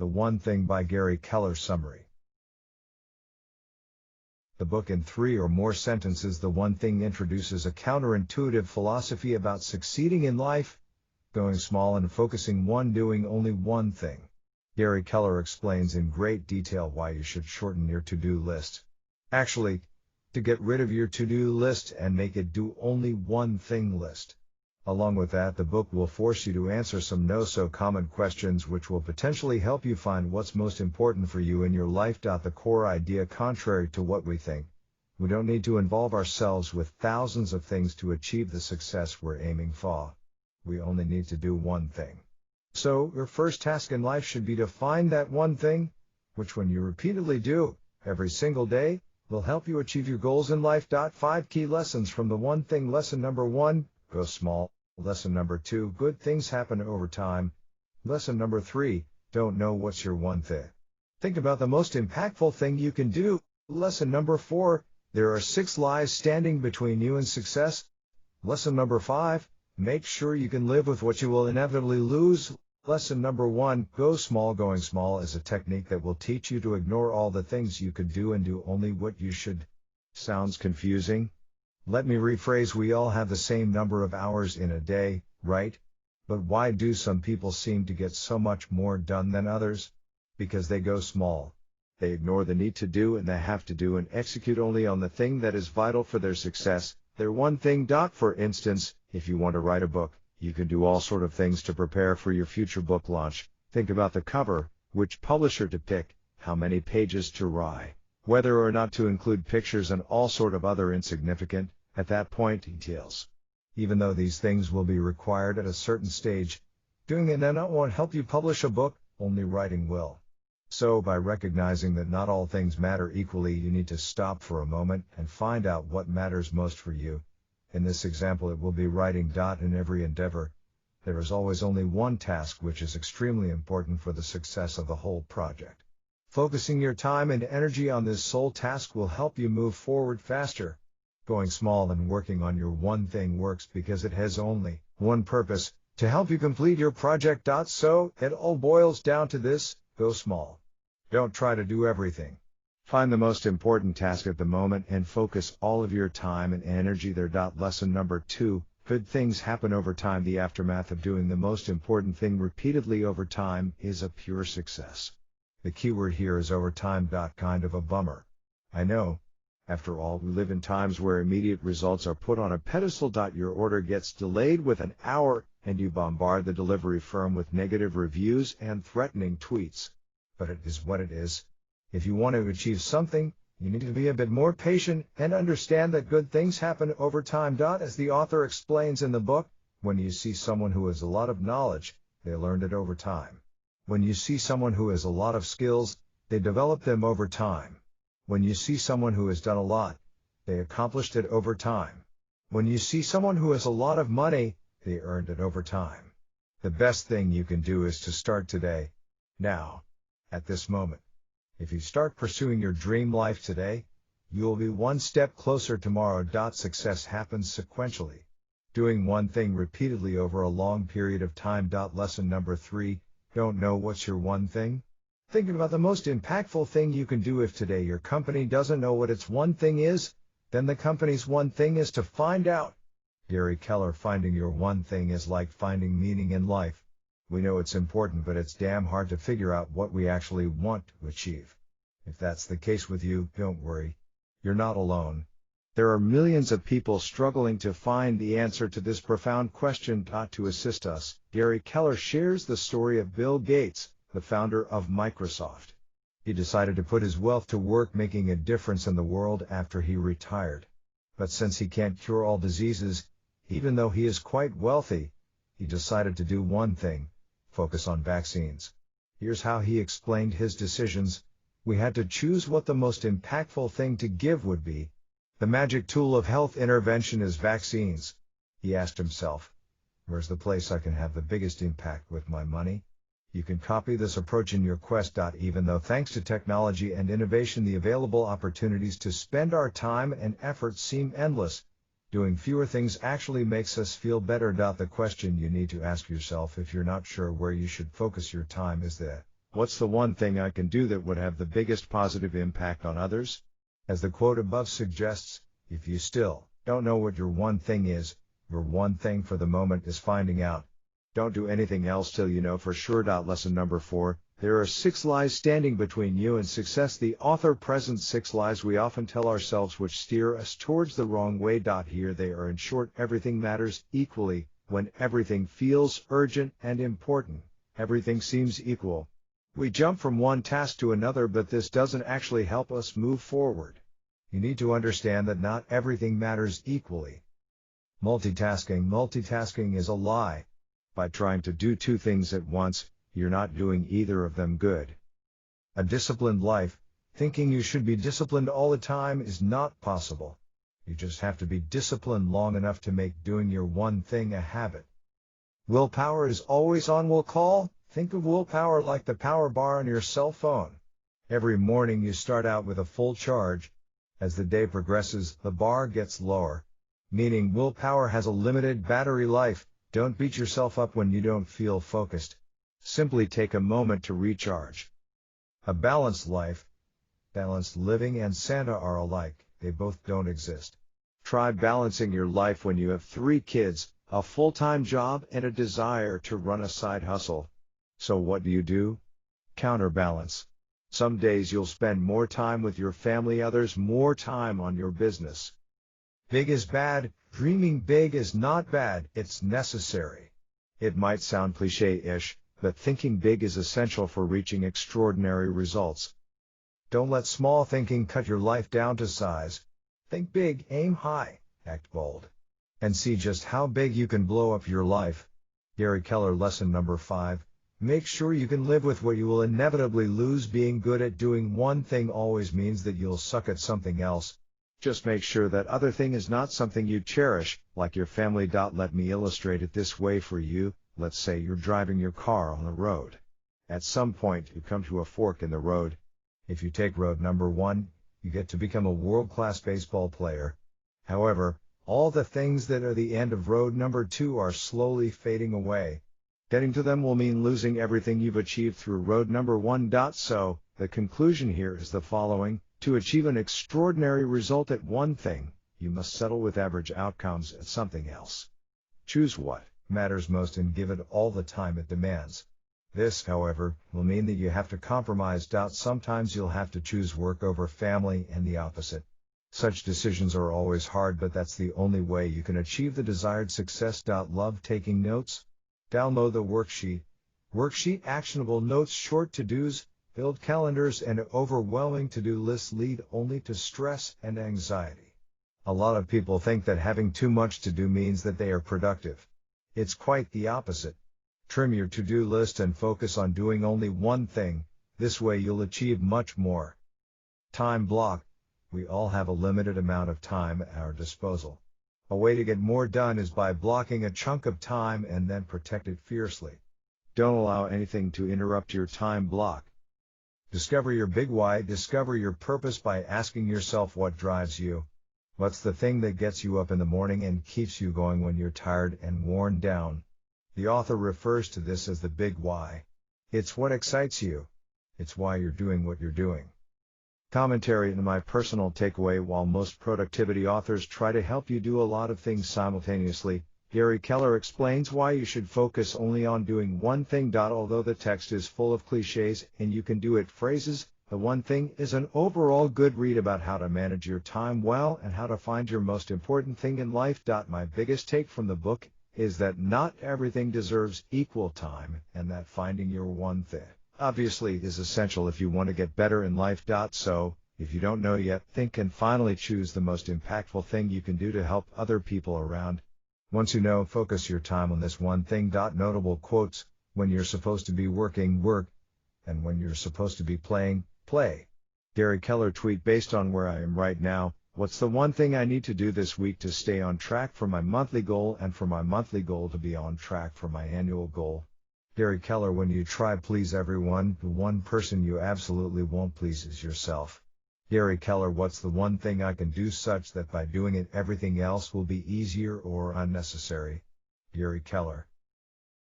The One Thing by Garry Keller Summary. The book in 3 or more sentences. The One Thing introduces a counterintuitive philosophy about succeeding in life, going small and focusing on doing only one thing. Garry Keller explains in great detail why you should shorten your to-do list. Actually, to get rid of your to-do list and make it do only one thing list. Along with that, the book will force you to answer some no-so-common questions which will potentially help you find what's most important for you in your life. The core idea, contrary to what we think, we don't need to involve ourselves with thousands of things to achieve the success we're aiming for. We only need to do one thing. So, your first task in life should be to find that one thing, which when you repeatedly do, every single day, will help you achieve your goals in life. 5 key lessons from The One Thing. Lesson number 1, go small. Lesson number 2, good things happen over time. Lesson number 3, don't know what's your one thing. Think about the most impactful thing you can do. Lesson number 4, there are 6 lies standing between you and success. Lesson number 5, make sure you can live with what you will inevitably lose. Lesson number 1, go small. Going small is a technique that will teach you to ignore all the things you could do and do only what you should. Sounds confusing? Let me rephrase, we all have the same number of hours in a day, right? But why do some people seem to get so much more done than others? Because they go small. They ignore the need to do and the have to do and execute only on the thing that is vital for their success, their one thing. For instance, if you want to write a book, you can do all sort of things to prepare for your future book launch. Think about the cover, which publisher to pick, how many pages to write, whether or not to include pictures and all sort of other insignificant, at that point, details. Even though these things will be required at a certain stage, doing it now won't help you publish a book, only writing will. So by recognizing that not all things matter equally, you need to stop for a moment and find out what matters most for you. In this example, it will be writing. In every endeavor, there is always only one task which is extremely important for the success of the whole project. Focusing your time and energy on this sole task will help you move forward faster. Going small and working on your one thing works because it has only one purpose, to help you complete your project. So, it all boils down to this, go small. Don't try to do everything. Find the most important task at the moment and focus all of your time and energy there. Lesson number 2, good things happen over time. The aftermath of doing the most important thing repeatedly over time is a pure success. The key word here is over time. Kind of a bummer. I know. After all, we live in times where immediate results are put on a pedestal. Your order gets delayed with an hour, and you bombard the delivery firm with negative reviews and threatening tweets. But it is what it is. If you want to achieve something, you need to be a bit more patient and understand that good things happen over time. As the author explains in the book, when you see someone who has a lot of knowledge, they learned it over time. When you see someone who has a lot of skills, they develop them over time. When you see someone who has done a lot, they accomplished it over time. When you see someone who has a lot of money, they earned it over time. The best thing you can do is to start today. Now. At this moment. If you start pursuing your dream life today, you will be one step closer tomorrow. Success happens sequentially. Doing one thing repeatedly over a long period of time. Lesson number 3, don't know what's your one thing? Think about the most impactful thing you can do. If today your company doesn't know what its one thing is, then the company's one thing is to find out. Garry Keller. Finding your one thing is like finding meaning in life. We know it's important, but it's damn hard to figure out what we actually want to achieve. If that's the case with you, don't worry. You're not alone. There are millions of people struggling to find the answer to this profound question. To assist us, Garry Keller shares the story of Bill Gates, the founder of Microsoft. He decided to put his wealth to work making a difference in the world after he retired. But since he can't cure all diseases, even though he is quite wealthy, he decided to do one thing, focus on vaccines. Here's how he explained his decisions. We had to choose what the most impactful thing to give would be. The magic tool of health intervention is vaccines. He asked himself, where's the place I can have the biggest impact with my money? You can copy this approach in your quest. Even though thanks to technology and innovation the available opportunities to spend our time and effort seem endless, doing fewer things actually makes us feel better. The question you need to ask yourself if you're not sure where you should focus your time is that, What's the one thing I can do that would have the biggest positive impact on others? As the quote above suggests, if you still don't know what your one thing is, your one thing for the moment is finding out. Don't do anything else till you know for sure. Lesson number 4. There are 6 lies standing between you and success. The author presents 6 lies we often tell ourselves which steer us towards the wrong way. Here they are. In short, everything matters equally. When everything feels urgent and important, everything seems equal. We jump from one task to another, but this doesn't actually help us move forward. You need to understand that not everything matters equally. Multitasking is a lie. By trying to do 2 things at once, you're not doing either of them good. A disciplined life, thinking you should be disciplined all the time, is not possible. You just have to be disciplined long enough to make doing your one thing a habit. Willpower is always on will call. Think of willpower like the power bar on your cell phone. Every morning you start out with a full charge. As the day progresses, the bar gets lower. Meaning willpower has a limited battery life. Don't beat yourself up when you don't feel focused. Simply take a moment to recharge. A balanced life, balanced living and Santa are alike. They both don't exist. Try balancing your life when you have 3 kids, a full-time job, and a desire to run a side hustle. So what do? Counterbalance. Some days you'll spend more time with your family, others more time on your business. Big is bad. Dreaming big is not bad, it's necessary. It might sound cliché-ish, but thinking big is essential for reaching extraordinary results. Don't let small thinking cut your life down to size. Think big, aim high, act bold, and see just how big you can blow up your life. Garry Keller. Lesson number 5. Make sure you can live with what you will inevitably lose. Being good at doing one thing always means that you'll suck at something else. Just make sure that other thing is not something you cherish, like your family. Let me illustrate it this way for you. Let's say you're driving your car on the road. At some point, you come to a fork in the road. If you take road number 1, you get to become a world-class baseball player. However, all the things that are the end of road number 2 are slowly fading away. Getting to them will mean losing everything you've achieved through road number 1. So, the conclusion here is the following. To achieve an extraordinary result at one thing, you must settle with average outcomes at something else. Choose what matters most and give it all the time it demands. This, however, will mean that you have to compromise. Sometimes you'll have to choose work over family and the opposite. Such decisions are always hard, but that's the only way you can achieve the desired success. Love taking notes? Download the worksheet. Worksheet. Actionable notes, short to-dos, filled calendars, and overwhelming to-do lists lead only to stress and anxiety. A lot of people think that having too much to do means that they are productive. It's quite the opposite. Trim your to-do list and focus on doing only one thing. This way you'll achieve much more. Time block. We all have a limited amount of time at our disposal. A way to get more done is by blocking a chunk of time and then protect it fiercely. Don't allow anything to interrupt your time block. Discover your big why. Discover your purpose by asking yourself what drives you. What's the thing that gets you up in the morning and keeps you going when you're tired and worn down? The author refers to this as the big why. It's what excites you. It's why you're doing what you're doing. Commentary. In my personal takeaway, while most productivity authors try to help you do a lot of things simultaneously, Garry Keller explains why you should focus only on doing one thing. Although the text is full of cliches and you can do it phrases, the one thing is an overall good read about how to manage your time well and how to find your most important thing in life. My biggest take from the book is that not everything deserves equal time, and that finding your one thing, obviously, is essential if you want to get better in life. So, if you don't know yet, think and finally choose the most impactful thing you can do to help other people around. Once you know, focus your time on this one thing. Notable quotes: when you're supposed to be working, work, and when you're supposed to be playing, play. Garry Keller tweet: based on where I am right now, what's the one thing I need to do this week to stay on track for my monthly goal and for my monthly goal to be on track for my annual goal? Garry Keller: when you try to please everyone, the one person you absolutely won't please is yourself. Garry Keller: what's the one thing I can do such that by doing it everything else will be easier or unnecessary? Garry Keller.